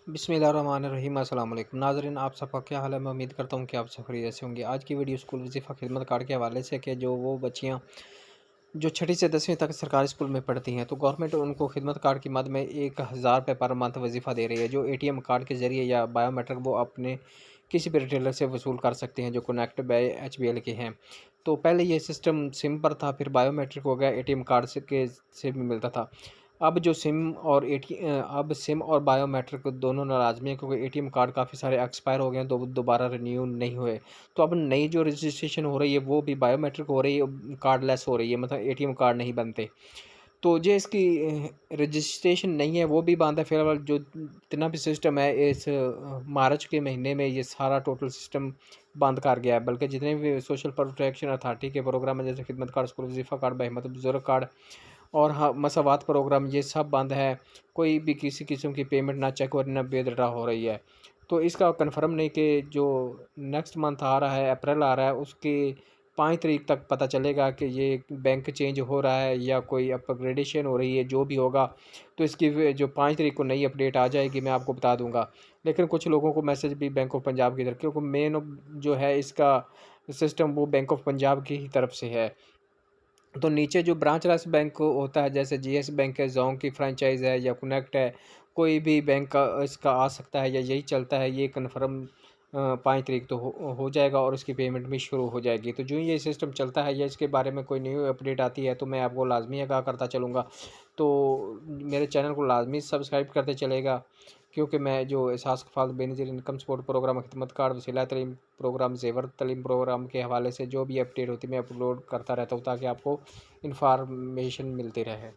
बिस्मिल्लाहिर्रहमानिर्रहीम। अस्सलाम वालेकुम नाज़रीन, आप सबका क्या हाल है। मैं उम्मीद करता हूँ कि आप सब खैरियत से होंगे। आज की वीडियो स्कूल वजीफ़ा खिदमत कार्ड के हवाले से कि जो वो बच्चियाँ जो छठी से 10वीं तक सरकारी स्कूल में पढ़ती हैं, तो गवर्नमेंट उनको खिदमत कार्ड की मद में 1000 रुपये पर मंथ वजीफ़ा दे रही है, जो एटीएम कार्ड के ज़रिए या बायोमेट्रिक वो अपने किसी भी रिटेलर से वसूल कर सकते हैं जो कनेक्ट बाय एचबीएल के हैं। तो पहले ये सिस्टम सिम पर था, फिर बायोमेट्रिक हो गया, एटीएम कार्ड से भी मिलता था। अब सिम और बायोमेट्रिक दोनों लाज़मी है, क्योंकि एटीएम कार्ड काफ़ी सारे एक्सपायर हो गए हैं, दोबारा रिन्यू नहीं हुए। तो अब नई जो रजिस्ट्रेशन हो रही है वो भी बायोमेट्रिक हो रही है, कार्डलेस हो रही है, मतलब एटीएम कार्ड नहीं बनते। तो जो इसकी रजिस्ट्रेशन नहीं है वो भी बंद है। फिलहाल जो जितना भी सिस्टम है इस मार्च के महीने में ये सारा टोटल सिस्टम बंद कर गया है। बल्कि जितने भी सोशल प्रोटेक्शन अथॉरिटी के प्रोग्राम हैं, जैसे खिदमत कार्ड, स्कूल वजीफ़ा कार्ड, बहिमत बुजुर्ग कार्ड और हाँ मसावात प्रोग्राम, ये सब बंद है। कोई भी किसी किस्म की पेमेंट ना चेक और ना विथड्रॉ हो रही है। तो इसका कन्फर्म नहीं कि जो नेक्स्ट मंथ आ रहा है, अप्रैल आ रहा है, उसकी 5 तारीख तक पता चलेगा कि ये बैंक चेंज हो रहा है या कोई अपग्रेडेशन हो रही है। जो भी होगा तो इसकी जो 5 तारीख को नई अपडेट आ जाएगी, मैं आपको बता दूंगा। लेकिन कुछ लोगों को मैसेज भी बैंक ऑफ पंजाब की तरफ, क्योंकि मेन जो है इसका सिस्टम वो बैंक ऑफ पंजाब की ही तरफ से है। तो नीचे जो ब्रांच राइस बैंक होता है, जैसे जीएस बैंक है, जोंग की फ्रेंचाइज है या कनेक्ट है, कोई भी बैंक का इसका आ सकता है या यही चलता है, ये कन्फर्म 5 तारीख तो हो जाएगा और इसकी पेमेंट भी शुरू हो जाएगी। तो जो ये सिस्टम चलता है या इसके बारे में कोई न्यू अपडेट आती है तो मैं आपको लाजमी आगाह करता चलूँगा। तो मेरे चैनल को लाजमी सब्सक्राइब करते चलेगा, क्योंकि मैं जो एहसास कफ़ालत बेनज़ीर इनकम सपोर्ट प्रोग्राम, खिदमत कार्ड, वसीला तलीम प्रोग्राम, ज़ेवर तलीम प्रोग्राम के हवाले से जो भी अपडेट होती है मैं अपलोड करता रहता हूँ, ताकि आपको इन्फॉर्मेशन मिलती रहे।